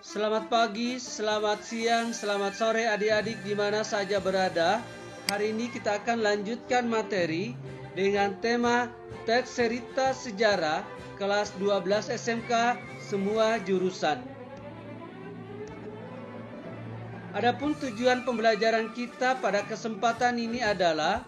Selamat pagi, selamat siang, selamat sore adik-adik di mana saja berada. Hari ini kita akan lanjutkan materi dengan tema teks cerita sejarah kelas 12 SMK semua jurusan. Adapun tujuan pembelajaran kita pada kesempatan ini adalah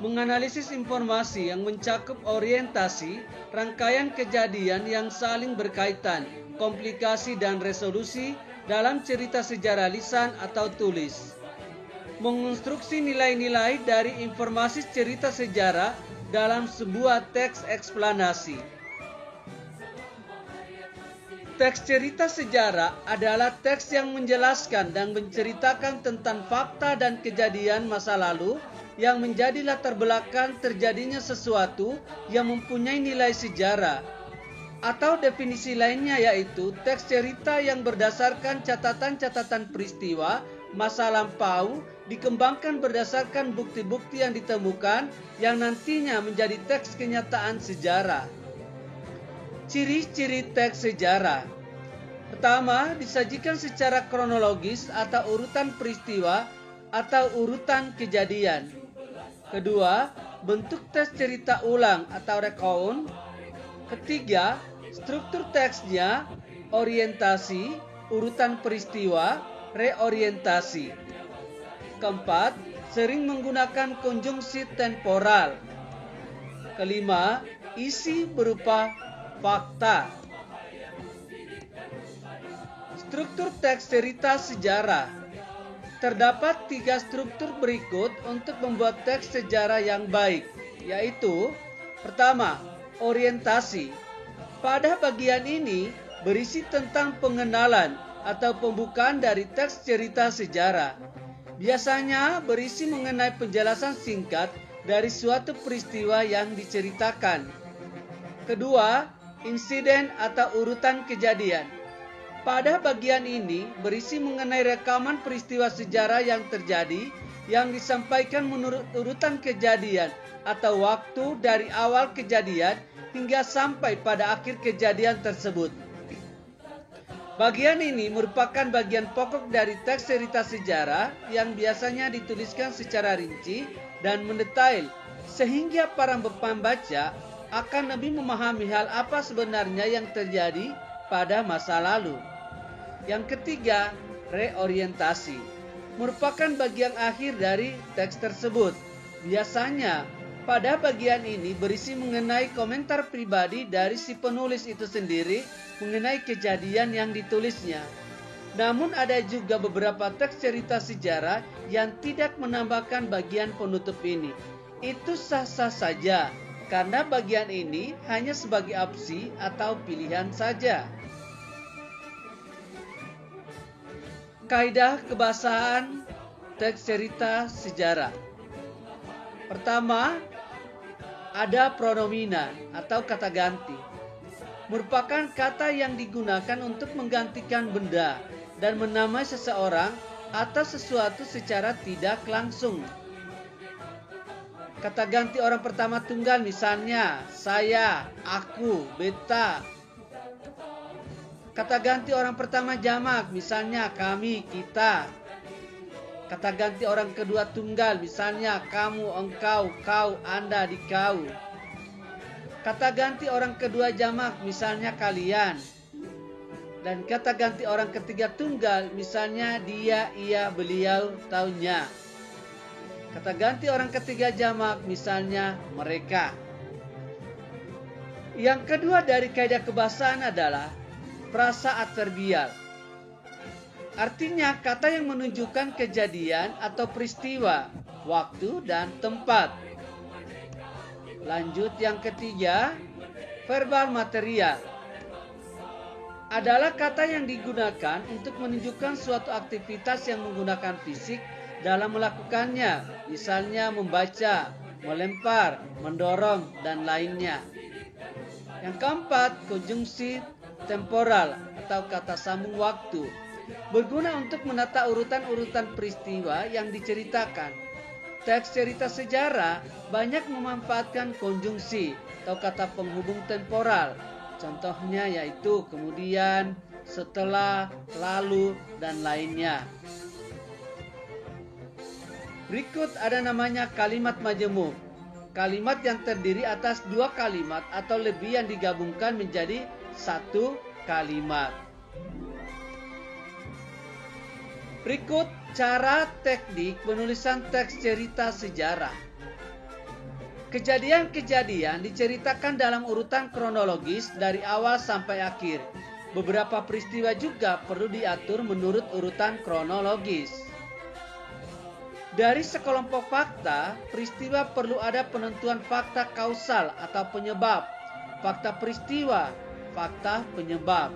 menganalisis informasi yang mencakup orientasi, rangkaian kejadian yang saling berkaitan, komplikasi dan resolusi dalam cerita sejarah lisan atau tulis. Mengonstruksi nilai-nilai dari informasi cerita sejarah dalam sebuah teks eksplanasi. Teks cerita sejarah adalah teks yang menjelaskan dan menceritakan tentang fakta dan kejadian masa lalu yang menjadi latar belakang terjadinya sesuatu yang mempunyai nilai sejarah. Atau definisi lainnya yaitu teks cerita yang berdasarkan catatan-catatan peristiwa masa lampau dikembangkan berdasarkan bukti-bukti yang ditemukan yang nantinya menjadi teks kenyataan sejarah. Ciri-ciri teks sejarah. Pertama, disajikan secara kronologis atau urutan peristiwa atau urutan kejadian. Kedua, bentuk teks cerita ulang atau recount. Ketiga, struktur teksnya, orientasi, urutan peristiwa, reorientasi. Keempat, sering menggunakan konjungsi temporal. Kelima, isi berupa fakta. Struktur teks cerita sejarah. Terdapat 3 struktur berikut untuk membuat teks sejarah yang baik, yaitu pertama, orientasi. Pada bagian ini berisi tentang pengenalan atau pembukaan dari teks cerita sejarah. Biasanya berisi mengenai penjelasan singkat dari suatu peristiwa yang diceritakan. Kedua, insiden atau urutan kejadian. Pada bagian ini berisi mengenai rekaman peristiwa sejarah yang terjadi yang disampaikan menurut urutan kejadian atau waktu dari awal kejadian hingga sampai pada akhir kejadian tersebut. Bagian ini merupakan bagian pokok dari teks cerita sejarah yang biasanya dituliskan secara rinci dan mendetail sehingga para pembaca akan lebih memahami hal apa sebenarnya yang terjadi pada masa lalu. Yang ketiga, reorientasi. Merupakan bagian akhir dari teks tersebut. Biasanya, pada bagian ini berisi mengenai komentar pribadi dari si penulis itu sendiri mengenai kejadian yang ditulisnya. Namun ada juga beberapa teks cerita sejarah yang tidak menambahkan bagian penutup ini. Itu sah-sah saja, karena bagian ini hanya sebagai opsi atau pilihan saja. Kaidah kebahasaan teks cerita sejarah. Pertama, ada pronomina atau kata ganti. Merupakan kata yang digunakan untuk menggantikan benda dan menamai seseorang atau sesuatu secara tidak langsung. Kata ganti orang pertama tunggal misalnya saya, aku, beta. Kata ganti orang pertama jamak misalnya kami, kita. Kata ganti orang kedua tunggal misalnya kamu, engkau, kau, anda, dikau. Kata ganti orang kedua jamak misalnya kalian. Dan kata ganti orang ketiga tunggal misalnya dia, ia, beliau, taunya. Kata ganti orang ketiga jamak misalnya mereka. Yang kedua dari kaidah kebahasaan adalah frasa adverbial. Artinya kata yang menunjukkan kejadian atau peristiwa, waktu dan tempat. Lanjut yang ketiga, verbal material. Adalah kata yang digunakan untuk menunjukkan suatu aktivitas yang menggunakan fisik dalam melakukannya, misalnya membaca, melempar, mendorong, dan lainnya. Yang keempat, konjungsi temporal atau kata sambung waktu. Berguna untuk menata urutan-urutan peristiwa yang diceritakan. Teks cerita sejarah banyak memanfaatkan konjungsi atau kata penghubung temporal. Contohnya yaitu kemudian, setelah, lalu, dan lainnya. Berikut ada namanya kalimat majemuk. Kalimat yang terdiri atas dua kalimat atau lebih yang digabungkan menjadi satu kalimat. Berikut cara teknik penulisan teks cerita sejarah. Kejadian-kejadian diceritakan dalam urutan kronologis dari awal sampai akhir. Beberapa peristiwa juga perlu diatur menurut urutan kronologis. Dari sekelompok fakta, peristiwa perlu ada penentuan fakta kausal atau penyebab, fakta peristiwa, fakta penyebab.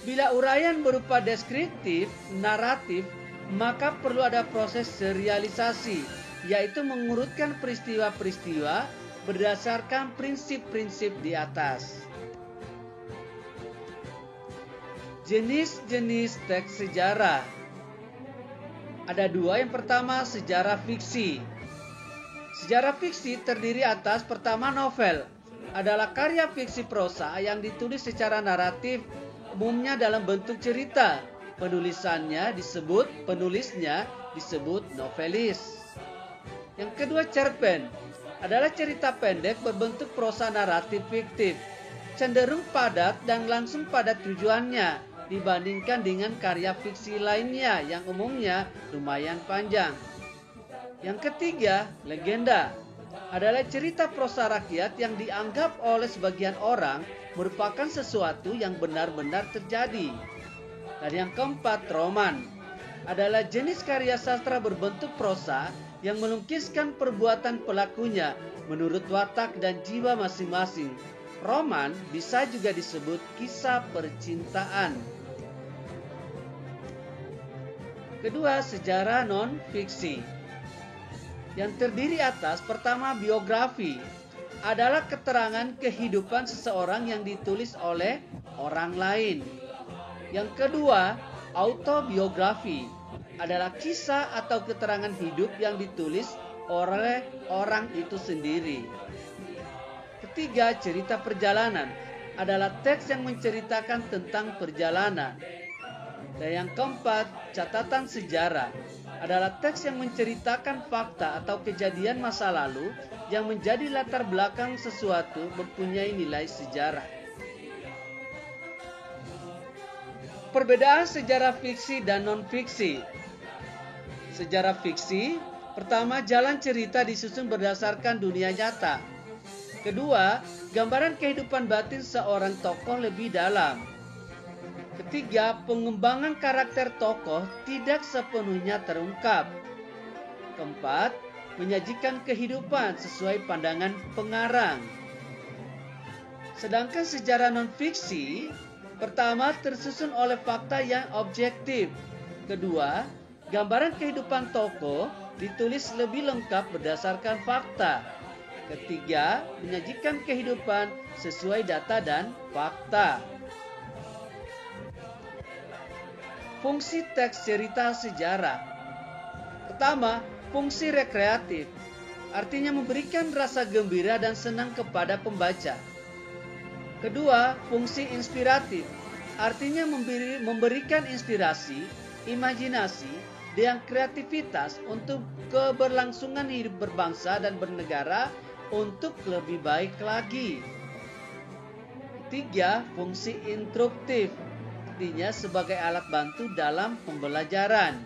Bila uraian berupa deskriptif, naratif, maka perlu ada proses serialisasi, yaitu mengurutkan peristiwa-peristiwa berdasarkan prinsip-prinsip di atas. Jenis-jenis teks sejarah. Ada dua. Yang pertama, sejarah fiksi. Sejarah fiksi terdiri atas pertama, novel. Adalah karya fiksi prosa yang ditulis secara naratif, umumnya dalam bentuk cerita. Penulisnya disebut novelis. Yang kedua, cerpen. Adalah cerita pendek berbentuk prosa naratif fiktif, cenderung padat dan langsung pada tujuannya dibandingkan dengan karya fiksi lainnya yang umumnya lumayan panjang. Yang ketiga, legenda. Adalah cerita prosa rakyat yang dianggap oleh sebagian orang merupakan sesuatu yang benar-benar terjadi. Dan yang keempat, roman. Adalah jenis karya sastra berbentuk prosa yang melukiskan perbuatan pelakunya menurut watak dan jiwa masing-masing. Roman bisa juga disebut kisah percintaan. Kedua, sejarah non-fiksi. Yang terdiri atas pertama, biografi. Adalah keterangan kehidupan seseorang yang ditulis oleh orang lain. Yang kedua, autobiografi. Adalah kisah atau keterangan hidup yang ditulis oleh orang itu sendiri. Ketiga, cerita perjalanan. Adalah teks yang menceritakan tentang perjalanan. Dan yang keempat, catatan sejarah. Adalah teks yang menceritakan fakta atau kejadian masa lalu yang menjadi latar belakang sesuatu mempunyai nilai sejarah. Perbedaan sejarah fiksi dan non-fiksi. Sejarah fiksi, pertama, jalan cerita disusun berdasarkan dunia nyata. Kedua, gambaran kehidupan batin seorang tokoh lebih dalam. Ketiga, pengembangan karakter tokoh tidak sepenuhnya terungkap. Keempat, menyajikan kehidupan sesuai pandangan pengarang. Sedangkan sejarah non-fiksi, pertama, tersusun oleh fakta yang objektif. Kedua, gambaran kehidupan tokoh ditulis lebih lengkap berdasarkan fakta. Ketiga, menyajikan kehidupan sesuai data dan fakta. Fungsi teks cerita sejarah. Pertama, fungsi rekreatif. Artinya memberikan rasa gembira dan senang kepada pembaca. Kedua, fungsi inspiratif. Artinya memberikan inspirasi, imajinasi, dan kreativitas untuk keberlangsungan hidup berbangsa dan bernegara untuk lebih baik lagi. Ketiga, fungsi instruktif. Artinya sebagai alat bantu dalam pembelajaran.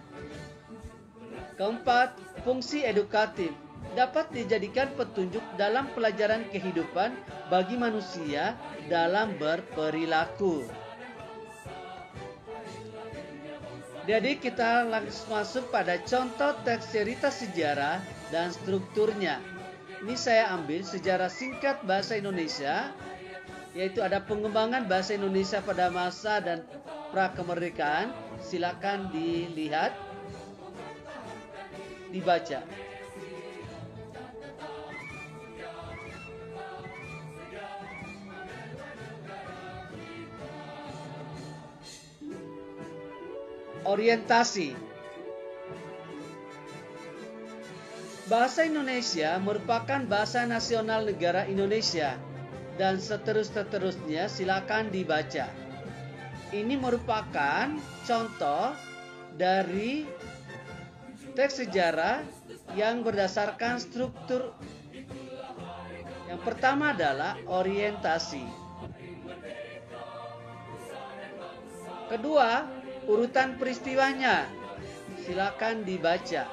Keempat, fungsi edukatif. Dapat dijadikan petunjuk dalam pelajaran kehidupan bagi manusia dalam berperilaku. Jadi kita langsung masuk pada contoh teks cerita sejarah dan strukturnya. Ini saya ambil sejarah singkat bahasa Indonesia, yaitu ada pengembangan bahasa Indonesia pada masa dan prakemerdekaan. Silakan dilihat, dibaca. Orientasi. Bahasa Indonesia merupakan bahasa nasional negara Indonesia dan seterusnya silakan dibaca. Ini merupakan contoh dari teks sejarah yang berdasarkan struktur. Yang pertama adalah orientasi. Kedua, urutan peristiwanya. Silakan dibaca.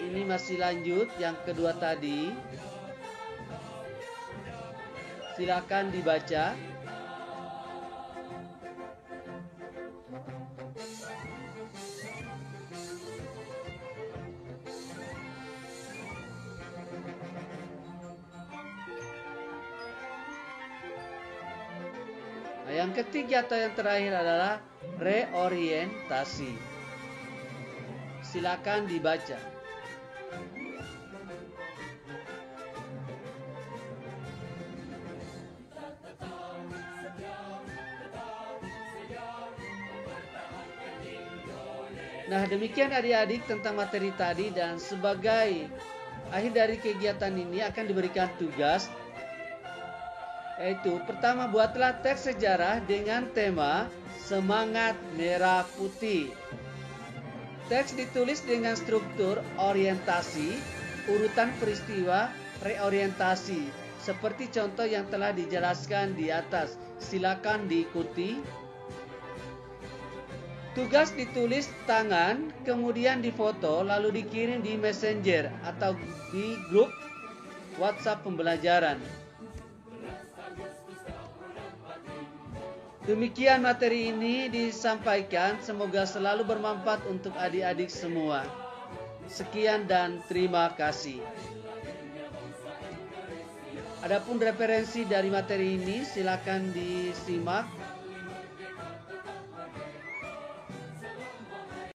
Ini masih lanjut yang kedua tadi. Silakan dibaca. Nah, yang ketiga atau yang terakhir adalah reorientasi. Silakan dibaca. Nah, demikian adik-adik tentang materi tadi, dan sebagai akhir dari kegiatan ini akan diberikan tugas, yaitu pertama, buatlah teks sejarah dengan tema Semangat Merah Putih. Teks ditulis dengan struktur orientasi, urutan peristiwa, reorientasi, seperti contoh yang telah dijelaskan di atas. Silakan diikuti. Tugas ditulis tangan, kemudian difoto, lalu dikirim di Messenger atau di grup WhatsApp pembelajaran. Demikian materi ini disampaikan, semoga selalu bermanfaat untuk adik-adik semua. Sekian dan terima kasih. Adapun referensi dari materi ini silakan disimak